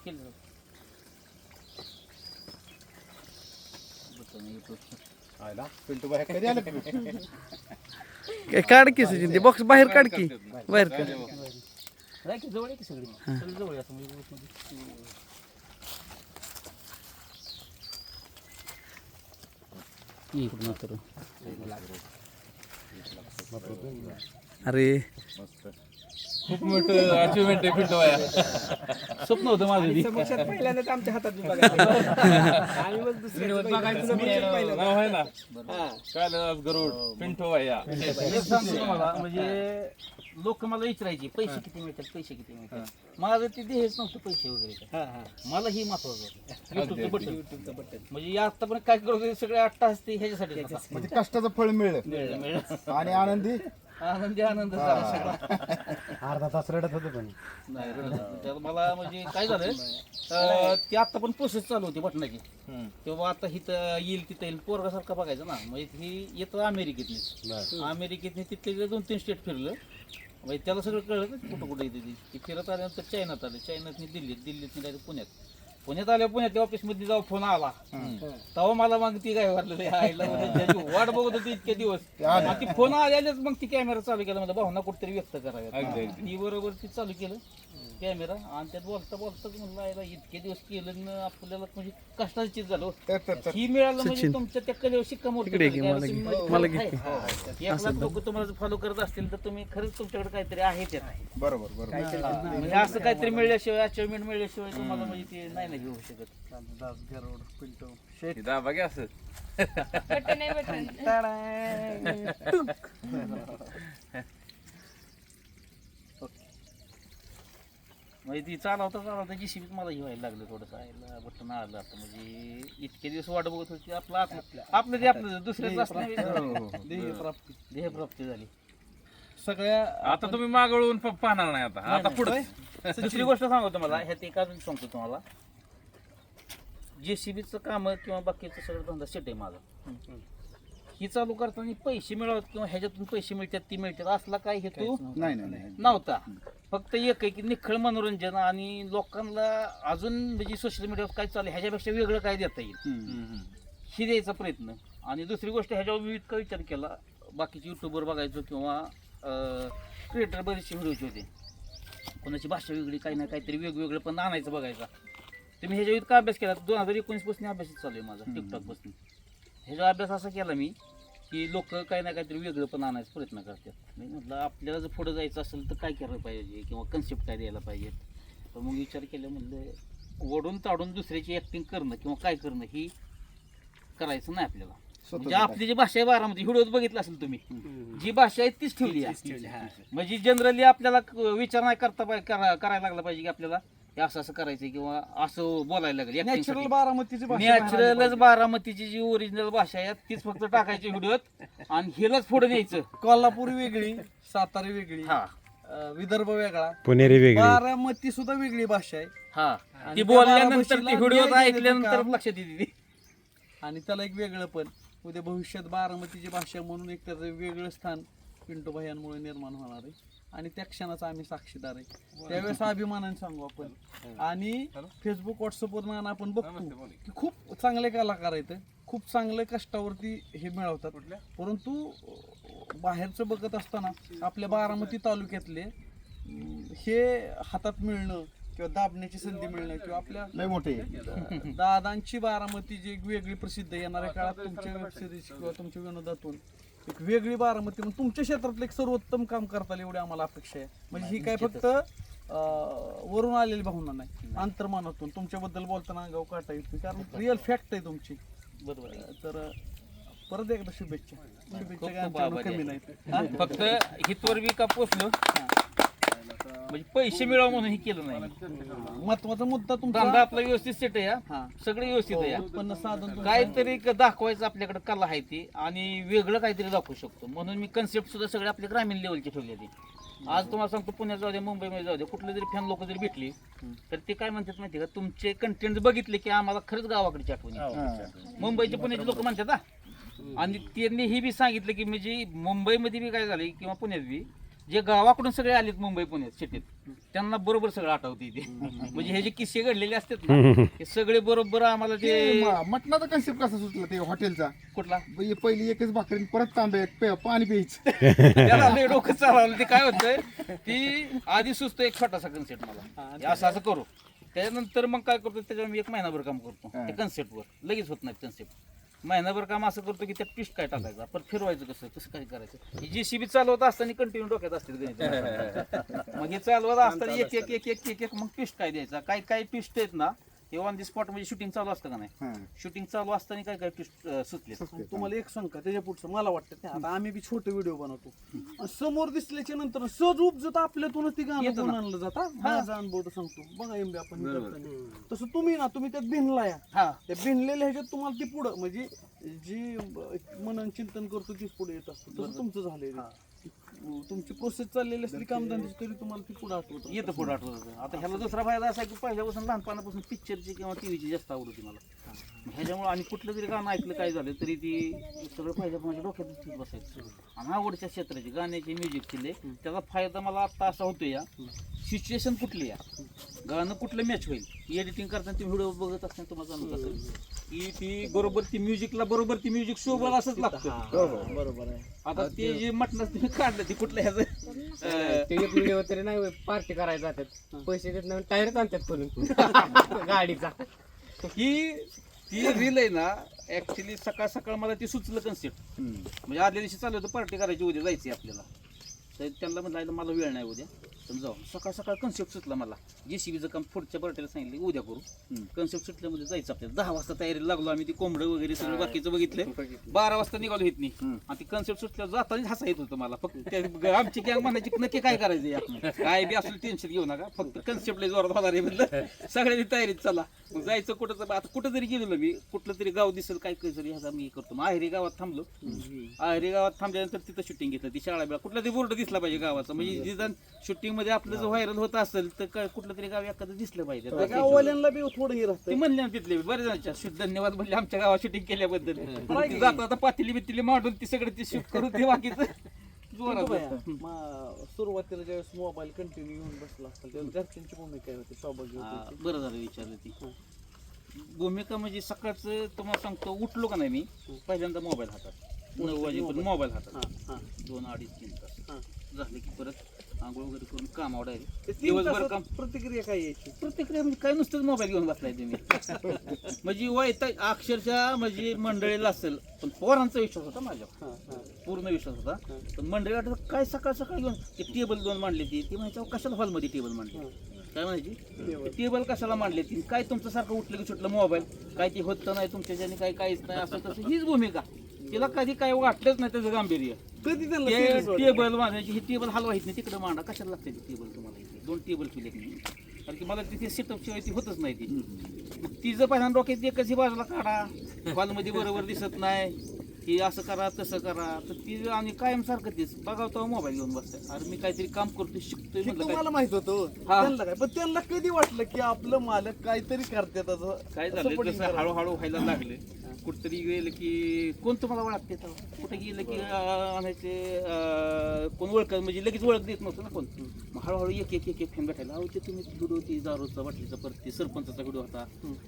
केलं आयला पिंटू बाहेर कधी आलं तुम्ही? काढ की सचिन ते बॉक्स बाहेर काढ की बाहेर काढ राय की जवळ आहे की सगळी सगळी जवळ आहे असं म्हणजे ग्रुपमध्ये. ये इकडून तर अरे मस्त खूप मोठं अचिव्हमेंट आहे पिंटू भाया. स्वप्न होतं माझं ती. पहिल्यांदाच आमच्या हातात बघायचं आम्ही मग दुसऱ्याचं बघायचं. नाव आहे ना काय गरुड पिंटू भाया. एक सांगतो तुम्हाला म्हणजे लोक मला विचारायचे पैसे किती मिळतात पैसे किती मिळतात. माझं ते हेच नव्हतं पैसे वगैरे काय. मला ही महत्वाचं होतं युट्यूबचं बटन. म्हणजे आता पण काय करतो सगळे 8 तास ते ह्याच्यासाठी म्हणजे कष्टाचं फळ मिळलं मिळलं आणि आनंदी आनंदी आनंद झाला सगळा. अर्धा तास रडत होतो पण नाही रडत नाही. तर मला म्हणजे काय झालं ते आता पण प्रोसेस चालू होती बटनाची. तेव्हा आता हिथं येईल तिथं येईल पोरगासारखं बघायचं ना. म्हणजे ही येतं अमेरिकेतनी तिथले 2-3 स्टेट फिरलं. म्हणजे त्याला सगळं कळलं ना कुठं कुठं येते ती फिरत आल्यानंतर चायनात आलं. चायनातनी दिल्लीतनी डायरेक्ट पुण्यात आल्या पुण्यात ऑफिसमध्ये जाऊ फोन आला तेव्हा मला मग ती काय वाटलं आईला त्याची वाट बघत होती इतके दिवस. आणि ती फोन आल्याच मग ती कॅमेरा चालू केला म्हणजे भावना कुठेतरी व्यक्त कराव्या ती बरोबर ती चालू केलं कॅमेरा. आणि त्यात बोलता म्हणलं आईला इतके दिवस केलं ना आपल्याला म्हणजे कष्टाची चीज झालं. ही मिळालं म्हणजे तुमच्या त्या कलेवर शिक्का मोठं लोक तुम्हाला फॉलो करत असतील तर तुम्ही खरंच तुमच्याकडे काहीतरी आहे ते नाही. बरोबर म्हणजे असं काहीतरी मिळल्याशिवाय अचिव्हमेंट मिळल्याशिवाय तुम्हाला म्हणजे ते नाही ना घेऊ शकत. बघ असं म्हणजे ती चालवता जीसीबीत मला व्हायला लागलं थोडंसं आयला बटन आलं आता. म्हणजे इतके दिवस वाट बघत होती आपलं ते आपलं दुसऱ्याच असलं ध्येयप्राप्ती झाली सगळ्या. आता तुम्ही मागळून पाहणार नाही आता पुढे. दुसरी गोष्ट सांगतो मला ह्यात एक अजून सांगतो तुम्हाला. जेसीबीचं काम किंवा बाकीचं सगळं धंदा सेट आहे माझा. ही चालू करताना पैसे मिळवत किंवा ह्याच्यातून पैसे मिळतात ती मिळतात असला काय हेतू नव्हता. फक्त एक आहे की निखळ मनोरंजन आणि लोकांना अजून म्हणजे सोशल मीडियावर काय चालू ह्याच्यापेक्षा वेगळं काय देता येईल ही द्यायचा प्रयत्न. आणि दुसरी गोष्ट ह्याच्यावर मी इतका विचार केला बाकीचे युट्यूबवर बघायचो किंवा क्रिएटर बरेचसे व्हिडिओचे होते. कोणाची भाषा वेगळी काही ना काहीतरी वेगवेगळं पण आणायचं बघायचा. तुम्ही ह्याच्या इतका अभ्यास केला 2019 पासून अभ्यासच चालू आहे माझा टिकटॉक पासून. ह्याचा अभ्यास असा केला मी की लोक काही ना काहीतरी वेगळं पण आणायचा प्रयत्न करतात. मी म्हटलं आपल्याला जर पुढं जायचं असेल तर काय करायला पाहिजे किंवा कन्सेप्ट काय द्यायला पाहिजे. तर मग विचार केला म्हणलं ओढून ताडून दुसऱ्याची ॲक्टिंग करणं किंवा काय करणं ही करायचं नाही आपल्याला. म्हणजे आपली जी भाषा आहे बारामती व्हिडिओ बघितला असेल तुम्ही जी भाषा आहे तीच ठेवली आहे. म्हणजे जनरली आपल्याला विचार नाही करायला लागला पाहिजे की आपल्याला हे असं असं करायचं किंवा असं बोलायला लागेल. नॅचरल बारामतीची नॅचरलच बारामतीची जी ओरिजिनल भाषा आहे तीच फक्त टाकायची व्हिडिओत आणि हेलाच पुढे न्यायचं. कोल्हापुरी वेगळी, सातारी वेगळी, हा विदर्भ वेगळा, पुणेरी वेगळी, बारामती सुद्धा वेगळी भाषा आहे. हा ती बोलल्यानंतर ती व्हिडिओ ऐकल्यानंतर लक्षात येते ती. आणि त्याला एक वेगळं पण उद्या भविष्यात बारामतीची भाषा म्हणून एक त्याचं वेगळं स्थान पिंटू भाईंमुळे निर्माण होणार आहे. आणि त्या क्षणाचा आम्ही साक्षीदार आहे. त्यावेळेस अभिमानाने सांगू आपण. आणि फेसबुक व्हॉट्सअपवर आपण बघतो की खूप चांगले कलाकार आहेत, खूप चांगले कष्टावरती हे मिळवतात. परंतु बाहेरचं बघत असताना आपल्या बारामती तालुक्यातले हे हातात मिळणं किंवा दाबण्याची संधी मिळणं किंवा आपल्या लय मोठे दादांची बारामती जी एक वेगळी प्रसिद्ध येणाऱ्या काळात तुमच्या वेब सिरीज किंवा तुमच्या विनोदातून एक वेगळी बारामती म्हणून तुमच्या क्षेत्रातलं एक सर्वोत्तम काम करता येईल एवढी आम्हाला अपेक्षा आहे. म्हणजे ही काय फक्त वरून आलेली भावना नाही, अंतर्मनातून तुमच्याबद्दल बोलताना अंगावर काटा येतो कारण रिअल फॅक्ट आहे तुमची. बरोबर आहे. तर परत एकदा शुभेच्छा. कमी नाही फक्त हितवर बी का पोचलो म्हणजे पैसे मिळवा म्हणून हे केलं नाही. महत्वाचा मुद्दा तुमचा धंदा आपला व्यवस्थित सेट आहे. सगळं व्यवस्थित आहे. उत्पन्न साधन काहीतरी दाखवायचं आपल्याकडे कला आहे ती आणि वेगळं काहीतरी दाखवू शकतो म्हणून मी कन्सेप्ट सुद्धा सगळे आपल्या ग्रामीण लेवलची ठेवली होती. आज तुम्हाला सांगतो पुण्यात जाऊ दे मुंबईमध्ये जाऊ दे कुठले जरी फॅन लोक जरी भेटली तर ते काय म्हणतात माहिती का तुमचे कंटेंट बघितले की आम्हाला खरंच गावाकडची आठवण येते. मुंबईचे पुण्याचे लोक म्हणतात आणि त्यांनी हे बी सांगितलं की म्हणजे मुंबईमध्ये बी काय झाले किंवा पुण्यात बी जे गावाकडून सगळे आलेत मुंबई पुण्यात सिटीत त्यांना बरोबर सगळं आठवते ते म्हणजे हे जे किस्से घडलेले असतात ना हे सगळे बरोबर आम्हाला ते मटणाचा कन्सेप्ट कसा सुटला ते हॉटेलचा कुठला पहिली एकच भाकरी परत तांबे पाणी प्यायचं त्याला लय डोकं चालवलं ते काय होतंय ती आधी सुचतो एक छोटासा कन्सेप्ट मला हे असं असं करू त्याच्यानंतर मग काय करतो त्याच्यावर मी एक महिनाभर काम करतो त्या कन्सेप्टवर लगेच होत नाही कन्सेप्ट महिनाभर काम असं करतो की त्यात ट्विस्ट काय टाकायचं परत फिरवायचं कसं कसं काय करायचं JCB चालवत असताना कंटिन्यू डोक्यात असते गणित मग हे चालवत असताना एक एक एक एक एक एक मग ट्विस्ट काय द्यायचा काय काय ट्विस्ट आहेत ना हे ऑन दी स्पॉट म्हणजे शूटिंग चालू असतं का नाही शूटिंग चालू असताना काय काय ट्विस्ट सुचले आणि तुम्हाला एक सांग का त्याच्या पुढचं मला वाटतं ते आता आम्ही बी छोटे व्हिडिओ बनवतो आणि समोर दिसल्याच्या नंतर सहज उपजत आपल्यातूनच ती गाणं येतं ना. कोण आणलं जाता माझा अनुभव तर सांगतो बघा एमबी आपण हे करताना. तसं तुम्ही ना तुम्ही त्यात भिनला या हा त्या भिनलेल्या ह्याच्यात तुम्हाला ती पुढं म्हणजे जी मनन चिंतन करतो तीच पुढे येत असतं तसं तुमचं झालंय तुमची प्रोसेस चाललेली असली कामधंद्याची तरी तुम्हाला ती पुढे आठवत येतं पुढे आठवत होतं. आता ह्याला दुसरा फायदा असा की पहिल्यापासून लहानपणापासून पिक्चरची किंवा टीव्हीची जास्त आवड होती मला ह्याच्यामुळे आणि कुठलं तरी गाणं ऐकलं काय झालं तरी ती सगळं फायदा माझ्या डोक्यात बसायचं आणि आवडच्या क्षेत्राची गाण्याची म्युझिकची त्याचा फायदा मला आता असा होतो या सिच्युएशन कुठली या गाणं कुठलं मॅच होईल एडिटिंग करताना ती व्हिडिओ बघत असताना तुम्हाला जाणवत असेल की ती बरोबर ती म्युझिकला बरोबर ती म्युझिक सोबत असंच लागतं बरोबर आहे आता ते जे म्हटलं तुम्ही काढलं ते कुठलं ह्याचं ते व्हिडिओ तरी नाही पार्टी करायला जातात पैसे देत नाही टायरच आणतात करून गाडीचा ही ती रील आहे ना ऍक्च्युली सकाळ सकाळ मला ती सुचलं कन्सेप्ट म्हणजे आदल्या दिवशी चालू होतं पार्टी करायची उद्या जायची आपल्याला तर त्यांना म्हटलं मला वेळ नाही उद्या पण जाऊ सकाळ सकाळ कन्सेप्ट सुचला मला JCBचं काम पुढच्या पार्टीला सांगितलं उद्या करू कन्सेप्ट सुटल्यामध्ये जायचं आपल्याला 10 वाजता तयारीला लागलो आम्ही ती कोंबडं वगैरे सगळं बाकीचं बघितलं 12 वाजता निघालो इथनी आणि ती कन्सेप्ट सुटल्यावर जाताना हसा येत होतं मला फक्त आमची गॅंग म्हणायची नक्की काय करायचं आपण काय बी असलं टेन्शन घेऊ नका फक्त कन्सेप्टला जोरात होणार आहे म्हणलं सगळ्यांनी तयारीत चला मग जायचं कुठं आता कुठं जरी गेलो ना मी कुठलं तरी गाव दिसेल काय काय जरी ह्याचा मी करतो मग आहिरी गावात थांबलो आहिरी गावात थांबल्यानंतर तिथं शूटिंग घेतलं ती शाळा बिळा कुठला तरी बोर्ड दिसला पाहिजे गावाचा म्हणजे जिथं शूटिंग मध्ये आपलं जर व्हायरल होत असेल तर कुठलं तरी गाव एखादं दिसलं पाहिजे गाववाल्यांना बी थोडं हे ते राहतं म्हणले ना तिथले बरेच जणांच्या धन्यवाद म्हणले आमच्या गावात शूटिंग केल्याबद्दल ती जाता आता पातेली बितेली मांडून ती सगळं ती शूट करून ते बाकीचं जोरात होतं. सुरुवातीला ज्यावेळेस मोबाईल कंटिन्यू घेऊन बसला असेल त्यावेळेस घरच्यांची भूमिका काय होती सौभाग्य होती बरं झालं विचारलं ती भूमिका म्हणजे सकाळचं तुम्हाला सांगतो उठलो का नाही मी पहिल्यांदा मोबाईल हातात 9 वाजेपर्यंत मोबाईल हातात 2 अडीच 3 तास झाले की परत आंघोळ वगैरे करून कामावर डायरेक्ट दिवसभर काम प्रतिक्रिया काय यायची प्रतिक्रिया म्हणजे काय नुसतंच मोबाईल घेऊन बसलाय तुम्ही म्हणजे वैता अक्षरशः म्हणजे मंडळीला असेल पण पोरांचा विश्वास होता माझ्यावर पूर्ण विश्वास होता पण मंडळी वाटत काय सकाळ सकाळ घेऊन ते टेबल 2 मांडले ती म्हणायचं कशाला हॉलमध्ये टेबल मांडले काय म्हणायची टेबल कशाला मांडले ती काय तुमचं सारखं उठलं की सुटलं मोबाईल काय ते होत नाही तुमच्या ज्याने काय काहीच नाही असं तसं हीच भूमिका तिला कधी काय वाटलंच नाही त्याचं गांभीर्य कधी त्यांना serious वाटलं? टेबल मांडायची ही टेबल हलवायची नाही तिकडे मांडा कशाला लागते टेबल तुम्हाला इथे 2 टेबल केले कारण की मला तिथे सेटअप शिवाय ती होतच नाही ती मग तिचं पहिल्यांदा डोक्यात एकच ही बाजूला काढा हॉलमध्ये बरोबर दिसत नाही की असं करा तसं करा तर ती आणि कायम सारखं तीच बघावं तेव्हा मोबाईल घेऊन बसताय अरे मी काहीतरी काम करतोय शिकतोय हे म्हटलं तुम्हाला काय माहित होतं त्यांना काय पण त्यांना कधी वाटलं की आपलं मालक काहीतरी करतात काय झालं जसं हळूहळू व्हायला लागले कुठतरी गेलं की कोण तुम्हाला ओळखते कुठे गेलं की आणायचे कोण ओळख म्हणजे लगेच ओळख देत नव्हतं ना कोण मग हळूहळू एक एक एक एक फेम भेटायला अहो ते तुम्ही व्हिडिओ ती दारूचा बाटलीचा परत ते सरपंचाचा व्हिडिओ होता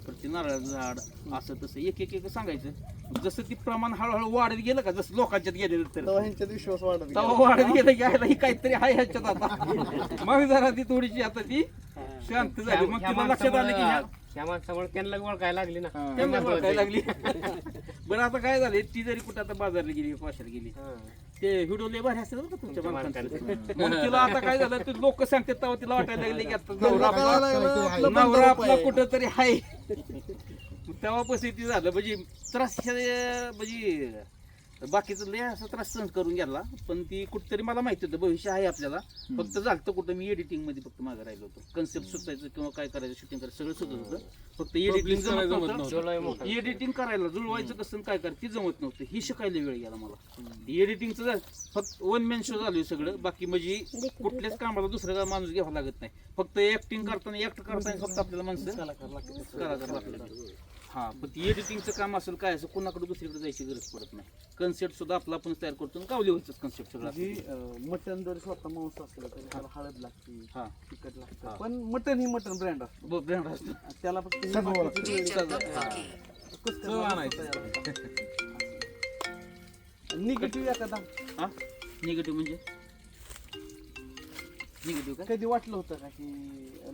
परत ते नारळाचं झाड असं तसं एक एक एक सांगायचं जसं ती प्रमाण हळूहळू वाढत गेलं का जसं लोकांच्यात गेलेलं तर तेव्हा ह्यांच्यात विश्वास वाढत गेला. तेव्हा वाढत गेलं की यायला ही काहीतरी आहे ह्याच्यात आता मग जरा ती थोडीशी आता ती शांत झाली मग तिला लक्षात आलं की ह्या माणसामुळे त्यांना ओळखायला लागली ना त्यांना ओळखायला लागली बरं आता काय झालं ती जरी कुठं आता बाजारला गेली पाशाला गेली ते व्हिडिओ लय भारी असतात बरं का तुमच्या मालकांचं मग तिला आता काय झालं ते लोक सांगतात तेव्हा तिला वाटायला लागले की आता नवरा आपला कुठं तरी आहे तेव्हापासून ती झालं म्हणजे त्रास म्हणजे बाकीचं लय असा त्रास सहन करून गेला पण ती कुठतरी मला माहिती होतं भविष्य आहे आपल्याला फक्त झालं कुठं मी एडिटिंग मध्ये फक्त मागं राहिलो होतो कन्सेप्ट सुचायचं किंवा काय करायचं शूटिंग करायचं सगळं सुचत होतं फक्त एडिटिंग जमत नव्हतं एडिटिंग करायला जुळवायचं कसं काय करायचं ती जमत नव्हतं ही शिकायला वेळ गेला मला एडिटिंगचं झालं फक्त 1 मॅन शो झालं सगळं बाकी म्हणजे कुठल्याच कामाला दुसरा माणूस घ्यावा लागत नाही फक्त ऍक्टिंग करताना ऍक्ट करताना फक्त आपल्याला माणसं कलाकार लागतात हा पण ती एडिटिंगचं काम असेल काय असं कोणाकडे दुसरीकडे जायची गरज पडत नाही कन्सेप्ट सुद्धा आपला आपण तयार करतो आणि गावलीवरच कन्सेप्ट सगळं जी असतं. मटन जर स्वतः मांस असलं तरी त्याला हळद लागते हा तिखट लागतं पण मटन ही मटन ब्रँड असतं ब्रँड असतं. त्याला फक्त सजवावं लागतं. चव आणायची. निगेटिव्ह एखादा हा निगेटिव्ह म्हणजे निगेटिव्ह काय कधी वाटलं होतं का की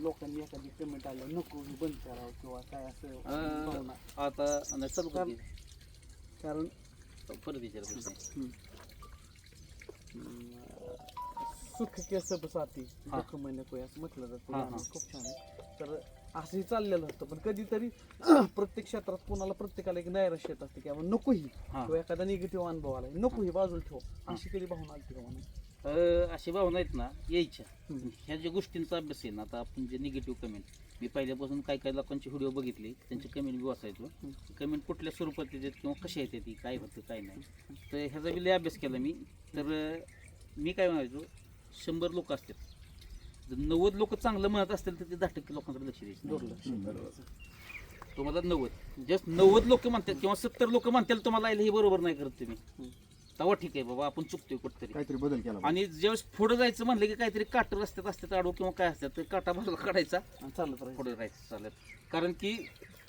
लोकांनी एखादी पेमेंट आलं नको हे बंद करावं किंवा काय असं भावना? आता नाही, चालू कर की. कारण परत विचार प्रश्न. सुख के सब साथी हा. दुःख मैंने कोई असं म्हटलं जातं हा, गाणं हा. खूप छान आहे. तर असंही चाललेलं असतं पण कधीतरी प्रत्येक क्षेत्रात प्रत्येकाला एक नैराश्य येत असते की आपण नको ही हा. किंवा एखादा निगेटिव्ह अनुभव आला नको ही बाजूला ठेव अशी कधी भावना आली का म्हणून अशी भावना आहेत ना यायच्या. ह्या ज्या गोष्टींचा अभ्यास आहे ना, आता आपण जे निगेटिव्ह कमेंट, मी पहिल्यापासून काही लोकांचे व्हिडिओ बघितले, त्यांचे कमेंट बी वाचायचो. कमेंट कुठल्या स्वरूपात येतात किंवा कशा येतात ती काय होतं काय नाही, तर ह्याचा बी लय अभ्यास केला मी. तर मी काय म्हणायचो, 100 लोक असतात, जर 90 लोक चांगलं म्हणत असतील तर ते 10% लोकांकडे लक्ष द्यायचं. तुम्हाला 90 जस्ट 90 लोक म्हणतात किंवा 70 लोक म्हणतात तुम्हाला हे बरोबर नाही करत तुम्ही, तेव्हा ठीक आहे बाबा आपण चुकतोय कुठतरी. काहीतरी बदल केला पाहिजे. आणि ज्यावेळेस पुढे जायचं म्हणलं की काहीतरी काट रस्त्यात असतात आडू किंवा काय असतात, तर काटा बाजूला काढायचा चालत राहील पुढे राहायचं चालत. कारण की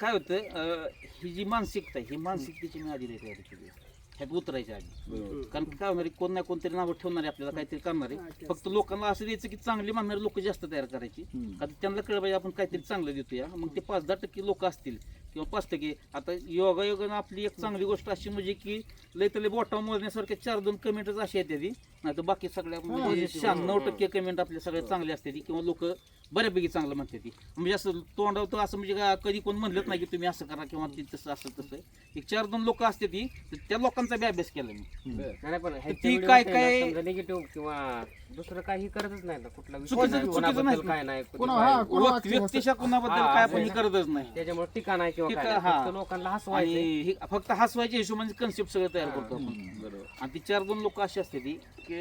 काय होतं, ही जी मानसिकता आहे, ही मानसिकतेची मी आधी तयारी केली ह्यात उतरायच्या आधी. कारण की काय होणार, कोण ना कोणतरी नावं ठेवणारे आपल्याला काहीतरी करणारे, फक्त लोकांना असं द्यायचं की चांगली म्हणणारे लोक जास्त तयार करायची. कारण त्यांना कळलं पाहिजे आपण काहीतरी चांगलं देतो या, मग ते 5-10% लोक असतील किंवा 5%. आता योगायोगानं आपली एक चांगली गोष्ट अशी म्हणजे की लय तले बोटा मोजण्यासारख्या 4-2 कमेंटच अशी येते ती, नाही तर बाकी सगळ्या म्हणजे 96% कमेंट आपल्या सगळ्या चांगल्या असते ती किंवा लोक बऱ्यापैकी चांगलं म्हणते ती. म्हणजे असं तोंडावतं असं म्हणजे कधी कोण म्हणलंच नाही की तुम्ही असं करा किंवा ती तसं असं तसं. एक 4-2 लोक असते ती, तर त्या लोकांचा बी अभ्यास केला मी. नाही पण ती काय- निगेटिव्ह किंवा दुसरं काही करतच नाही ना कुठला विषय चुकीचं- नाही, चुकीचं कोणाबद्दल नाही. काय नाही कोणा व्यक्तिशा कोणाबद्दल हा, काय आपण हे हा. करतच नाही. त्याच्यामुळे टीका नाही किंवा टीका, काय नाही. हा. फक्त लोकांना आणि हसवायचं हे फक्त हसवायच्या हिशोबाने कन्सेप्ट सगळं तयार करतो आपण. बरोबर. आणि ती 4-2 लोक अशी असते ती की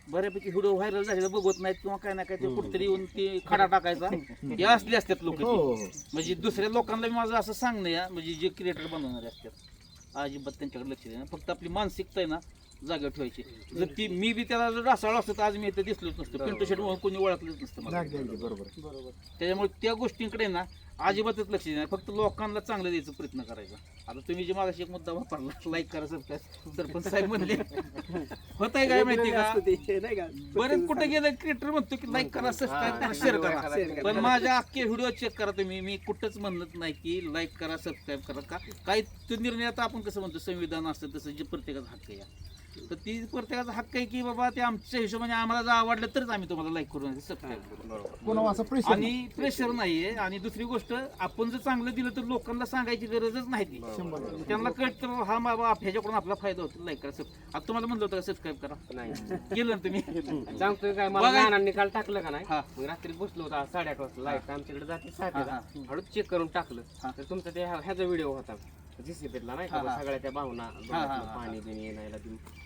बऱ्यापैकी व्हिडिओ व्हायरल झालेला बघत नाहीत किंवा काय नाही काय ते कुठतरी येऊन ते खडा टाकायचा, हे असले असतात लोक. म्हणजे दुसऱ्या लोकांना माझं असं सांगणं या, म्हणजे जे क्रिएटर बनवणारे असतात अजिबात त्यांच्याकडे लक्ष देणं, फक्त आपली मानसिकता आहे ना जागेवर ठेवायची. जर ती मी बी त्याला जर ढासळलो असतो तर आज मी इथं दिसलोच नसतं, पिंटू शेट म्हणून कोणी ओळखलंच नसतं मला. बरोबर. त्याच्यामुळे त्या गोष्टींकडे ना अजिबातच लक्ष देणार, फक्त लोकांना चांगलं द्यायचा प्रयत्न करायचा. आता तुम्ही जे मागाशी एक मुद्दा वापरला, लाईक करा सरपंच साहेब म्हणले, होत आहे काय माहिती का, बरेच कुठे गेलं क्रिएटर म्हणतो की लाईक करा, सबस्क्राईब करा, शेअर करा, पण माझ्या अख्खे व्हिडिओ चेक करा तुम्ही, मी कुठंच म्हणत नाही की लाईक करा सबस्क्राईब करा. का काही तो निर्णय आता आपण कसं म्हणतो संविधान असतं तसं जे प्रत्येकाचा हक्क आहे, तर ती प्रत्येकाचा हक्क आहे की बाबा ते आमच्या हिशोबाने आम्हाला जर आवडलं तरच आम्ही तुम्हाला लाईक करून सबस्क्राईब करू. कोणावर असं प्रेशर आणि प्रेशर नाहीये. आणि दुसरी गोष्ट, आपण जर चांगलं दिलं तर लोकांना सांगायची गरजच नाही ती. त्यांना कळतं हा बाबा ह्याच्याकडून आपला फायदा होतो, लाईक करा. आता तुम्हाला म्हणलं होतं का सबस्क्राईब करा, नाही. केलं ना तुम्ही? सांगतोय काय मला बघा. गाणं निकाल टाकलं का नाही, हा. मग रात्री बसलो होता 8:30 वाजता लाईट आमच्याकडे जाते हा, 7:00 हळूच चेक करून टाकलं हा. तर तुमचा ते ह्याचा व्हिडिओ होता जीसीबीतला नाही हा, का, हा. सगळ्या त्या भावना हा, हा. पाणी बिणी येण्याला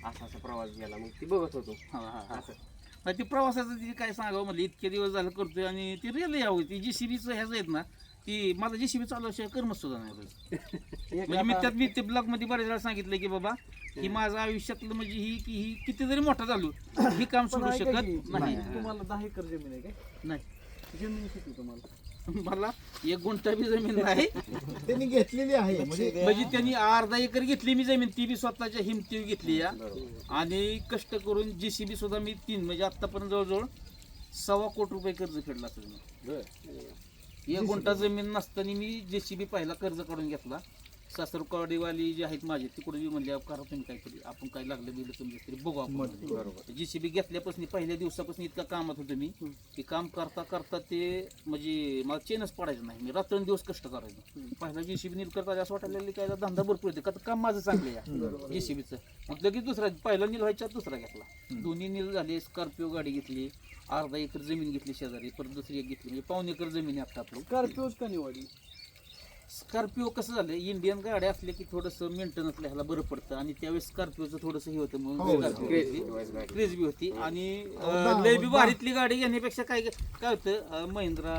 असा असा प्रवास गेला, मग ती बघत होतो हा, हा, हा. असं. नाही, ते प्रवासाचं ती काय सांगावं म्हणलं, इतके दिवस झालं करतोय आणि ती रेल यावं, ती जीसीबीचं ह्याचं आहेत ना, ती माझा जीसीबी चालवशिवाय कर्मच सुद्धा नाही रोज. म्हणजे मी त्यात ते ब्लॉग मध्ये बऱ्याच वेळा सांगितलं की बाबा ही माझ्या आयुष्यातलं म्हणजे ही किती जरी मोठा झालो ही काम पण सोडू ऐका शकत की, नाही. तुम्हाला 10 एकर जमीन आहे काय? नाही, जमीन किती तुम्हाला? मला 1 गुंठा बी जमीन नाही. त्यांनी घेतलेली आहे म्हणजे म्हणजे त्यांनी अर्धा एकर घेतली मी जमीन, ती बी स्वतःच्या हिमतीवर घेतली या. आणि कष्ट करून जीसीबी सुद्धा मी 3 म्हणजे आतापर्यंत जवळजवळ 1.25 कोटी रुपये कर्ज फेडला असेल मी. 1 गुंठा जमीन नसताना मी जेसीबी पहिला कर्ज काढून घेतला. सासरवाडीवाली जी आहेत माझी तिकडे म्हणले करा तुम्ही काहीतरी, आपण काय लागलं बिलं तुमच्या तरी बघू आपण. जेसीबी घेतल्यापासून पहिल्या दिवसापासून इतका कामात होतो मी, ते काम करता करता ते म्हणजे मला चेनच पडायचं नाही, मी रात्रंदिवस कष्ट करायचो. पहिला जेसीबी नील करता असं वाटायला लागलं काय धंदा भरपूर येते, का तर काम माझं चांगलं आहे जेसीबीचं. मग लगेच दुसरा, पहिला नील व्हायचा दुसरा घेतला, दोन्ही नील झाले. स्कॉर्पिओ गाडी घेतली, अर्धा एकर जमीन घेतली शेजारी, परत दुसरी एक घेतली, म्हणजे 1.25 एकर जमीन आहे आता आपली. स्कॉर्पिओच का निवडली? स्कॉर्पिओ कसं झालं, इंडियन गाड्या असल्या की थोडंसं मेंटेनन्स ह्याला बरं पडतं, आणि त्यावेळेस स्कॉर्पिओचं थोडंसं हे होतं म्हणून क्रेज बी होती. आणि लय बी भारीतली गाडी घेण्यापेक्षा काय काय होतं, महिंद्रा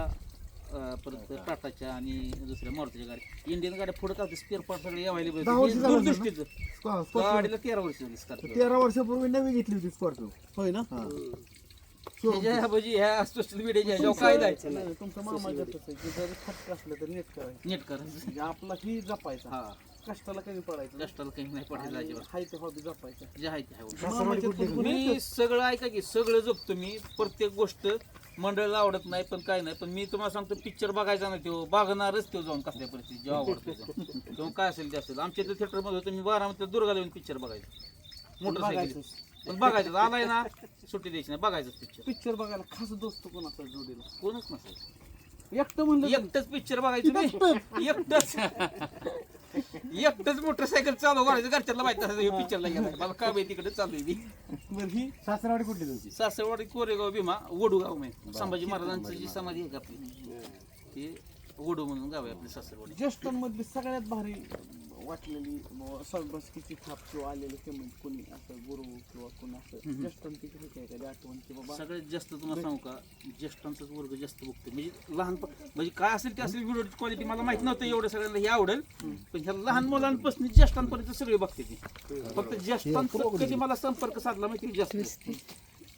परत टाटाच्या आणि दुसऱ्या मारुतीच्या गाड्या, इंडियन गाड्या पुढे का स्पेअर पार्ट सगळे अवेलेबल 10 वर्ष झालं असेल ना? दूरदृष्टीचं स्कॉर्पिओ गाडीला 13 वर्ष झाली स्कॉर्पिओ. 13 वर्षापूर्वी नवी घेतली होती स्कॉर्पिओ. होय ना ह्याच्या म्हणजे ह्या सोशल मीडियाच्या ह्याच्यावर काय जायचं नाही, तुमचं मामाचं तसं आहे की जरी खटक असलं तर नीट करायचं, नीट करायचं. म्हणजे आपला ही जपायचा, हा कष्टाला कमी पडायचं, कष्टाला काही नाही पडायचं अजिबात. हाय ते हॉबी जपायचं. जे आहे ते आहे. सासरवाडी कुठली तुमची? मी सगळं ऐका की सगळं जपतो मी. प्रत्येक गोष्ट मंडळाला आवडत नाही पण काय नाही, पण मी तुम्हाला सांगतो पिक्चर बघायचा नाही तो बघणारच तो जाऊन कसल्या परिस्थिती जेव्हा आवडतो तेव्हा काय असेल ते असेल. आमच्या इथं थिएटर मध्ये होतं मी बारामतीला दुर्गाला येऊन पिक्चर बघायचो मोटरसायकल, पण बघायचं आलाय ना सुट्टी द्यायची नाही, बघायचं पिक्चर. पिक्चर बघायला खास दोस्त कोण असेल जोडीला? कोणच नसेल, एकटं म्हणलं तर- एकटंच पिक्चर बघायचं मी, एकटंच मोटरसायकल चालू करायचं. घरच्यांना माहिती असं पिक्चरला गेला मला काय माहिती तिकडे चालू आहे मी. बरं ही सासरवाडी कुठली तुमची? सासरवाडी कोरेगाव भीमा वडूगाव मी संभाजी महाराजांची जी समाधी आहे का आपली ते वडू म्हणून गाव आहे आपली सासरवाडी. ज्येष्ठांमधली सगळ्यात भारी वाटलेली सरबसकीची थाप किंवा आलेले कमेंट कोणी असं गुरु किंवा कोणी असं ज्येष्ठांची एखादी आठवण की बाबा सगळ्यात जास्त तुम्हाला सांगू का ज्येष्ठांचाच वर्ग जास्त बघतो. म्हणजे लहान म्हणजे काय असेल ते असेल व्हिडिओ क्वालिटी मला माहित नव्हतं एवढं सगळ्यांना हे आवडेल, पण ह्या लहान मुलांपासून ज्येष्ठांपर्यंत सगळे बघते ती. फक्त ज्येष्ठांचा कधी मला संपर्क साधला माहिती जास्त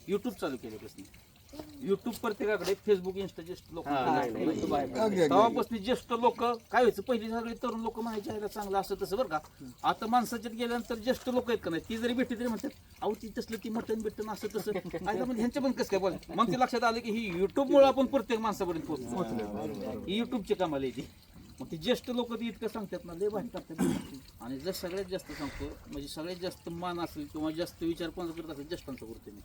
युट्यूब चालू केल्यापासून. युट्यूब प्रत्येकाकडे, फेसबुक इंस्टा ज्येष्ठ लोक तेव्हापासून ज्येष्ठ लोक काय व्हायचं पहिली सगळे तरुण लोक म्हणायचे आहे चांगलं असं तसं बरं का. आता माणसाच्यात गेल्यानंतर ज्येष्ठ लोक आहेत का नाही ती जरी भेटली तरी म्हणतात अहो ती तसलं ती मटन बिटन असं तसं आता म्हणजे ह्यांच्या पण कसं काय बोल. मग ते लक्षात आलं की ही युट्यूबमुळे आपण प्रत्येक माणसापर्यंत पोहोचलो, ही युट्यूबची कामाला येते. मग ते ज्येष्ठ लोक ते इतकं सांगतात ना लय भारी करतात. आणि जर सगळ्यात जास्त सांगतो म्हणजे सगळ्यात जास्त मान असेल किंवा जास्त विचार कोणाचा करत असेल ज्येष्ठांचा करतो मी.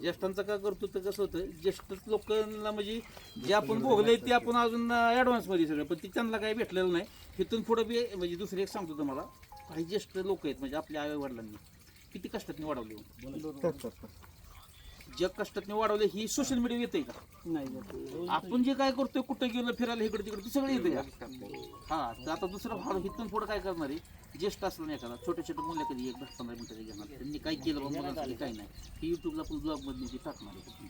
ज्येष्ठांचा का करतो तर कसं होतं ज्येष्ठ लोकांना म्हणजे जे आपण भोगलंय ते आपण अजून ॲडव्हान्स मध्ये सगळं, पण ते त्यांना काही भेटलेलं नाही. तिथून पुढं बी म्हणजे दुसरे एक सांगतो तुम्हाला काही ज्येष्ठ लोक आहेत म्हणजे आपल्या आई वडिलांनी किती कष्टातून वाढवले. जग कष्टातून वाढवले ही सोशल मीडिया येते का नाही आपण जे काय करतोय कुठं गेलं फिरायला इकडे तिकडे ते सगळं येते का. हा तर आता दुसरं भाड इथून पुढं काय करणार आहे ज्येष्ठ असलं नाही एखादा छोटे छोटे मुलं कधी 10-15 मिनिटाचे घेणार त्यांनी काय केलं बाबा मुलांसाठी काही नाही हे युट्यूबला पण ब्लॉग मधली ती टाकणार आहे.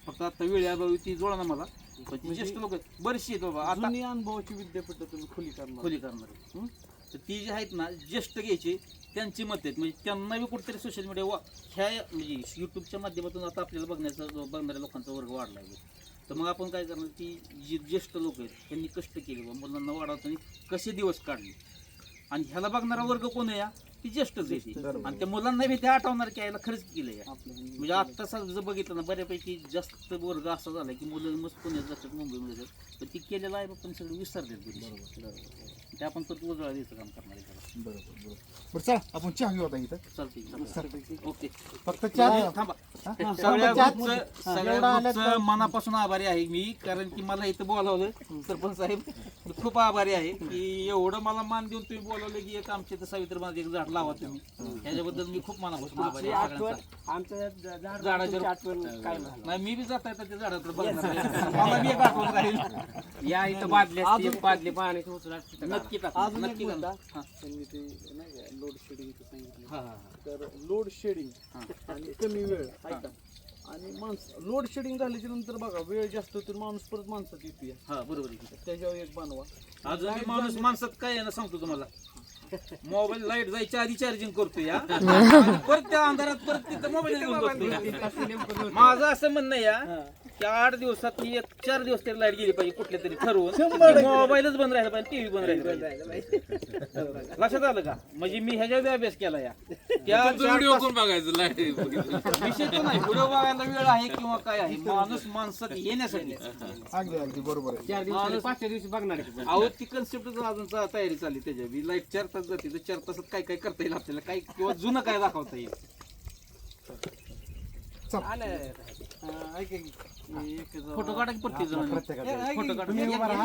फक्त आता वेळ ती जोडा ना मला पण ती ज्येष्ठ लोक बरीचशी आहेत बाबा आता जुनी अनुभवाची विद्यापीठ तुम्ही खुली करणार. खोली करणार आहे. तर ती जी आहेत ना ज्येष्ठ घ्यायची त्यांची मत आहेत म्हणजे त्यांना बी कुठेतरी सोशल मीडिया ह्या म्हणजे युट्यूबच्या माध्यमातून आता आपल्याला बघणाऱ्या लोकांचा वर्ग वाढला आहे. तर मग आपण काय करणार की जी ज्येष्ठ लोक आहेत त्यांनी कष्ट केले बा मुलांना वाढवताना कसे दिवस काढले आणि ह्याला बघणारा वर्ग कोण आहे या ती ज्येष्ठच आहे. आणि त्या मुलांना बी ते आठवणार की याला खरंच केलं या म्हणजे आत्ता जर बघितलं ना बऱ्यापैकी जास्त वर्ग असा झाला की मुलं मस्त पुण्यात जातात मुंबईमध्ये जातात पण ती केलेलं आहे पण सगळं विसरले ते आपण परत उजळा द्यायचं काम करणार आहे त्याला. बरोबर. चला आपण चहा घेऊ आता इथं. चालते ओके फक्त चहा थांबा. हा, सगळ्या चहा- ग्रुपचं एवढं आलं तर- मनापासून आभारी आहे मी कारण की मला इथं बोलावलं सरपंच साहेब खूप आभारी आहे की एवढं मला मान देऊन तुम्ही बोलावलं की एक आमच्या इथं सावित्रीबाई एक झाड लावा तुम्ही ह्याच्याबद्दल मी खूप मनापासून आभारी आहे सगळ्यांचा. आमच्या झाडाच्या आठवण काय नाही. नाही मी बी जाता येतात त्या झाडाकडे बघणार आहे. मला बी एक आठवण राहील. या इथं बादली असते, एक बादली पाण्याची उचला नक्की टाका. अजून एक नक्की मुद्दा हा. त्यांनी ते नाही का लोड शेडिंगचं सांगितलं. हा, हा, तर लोड शेडिंग आणि कमी वेळ ऐका आणि माणसं लोड शेडिंग झाल्याच्या नंतर बघा वेळ जास्त होतो माणूस परत माणसात येते हा बरोबर आहे. त्याच्यावर एक बनवा. अजून बी माणूस माणसात काय आहे ना सांगतो तुम्हाला मोबाईल लाईट जायच्या आधी चार्जिंग करतो या आणि परत त्या अंधारात परत तिथं मोबाईल माझं असं म्हणणं आहे या की 8 दिवसात 4 दिवस तरी लाईट गेली पाहिजे कुठल्या तरी ठरवून मोबाईलच बंद राहिला पाहिजे टीव्ही बंद राहिला पाहिजे. लक्षात आलं का म्हणजे मी ह्याच्यावर अभ्यास केला या त्या व्हिडिओ कोण बघायचं लाईट विषय तो नाही व्हिडिओ बघायला वेळ आहे किंवा काय आहे माणूस माणसात येण्यासाठी अगदी अगदी बरोबर आहे. 4 दिवस 5 दिवशी बघणार आहे. अहो ती कन्सेप्ट अजून तयारी चालली त्याच्या लाईट 4 तास जाते तर 4 तासात काय काय करता येईल आपल्याला काय किंवा जुनं काय दाखवता येईल. ऐका की एक फोटो काढा की प्रत्येक जण प्रत्येकाचं. फोटो तुम्ही उभा राहा.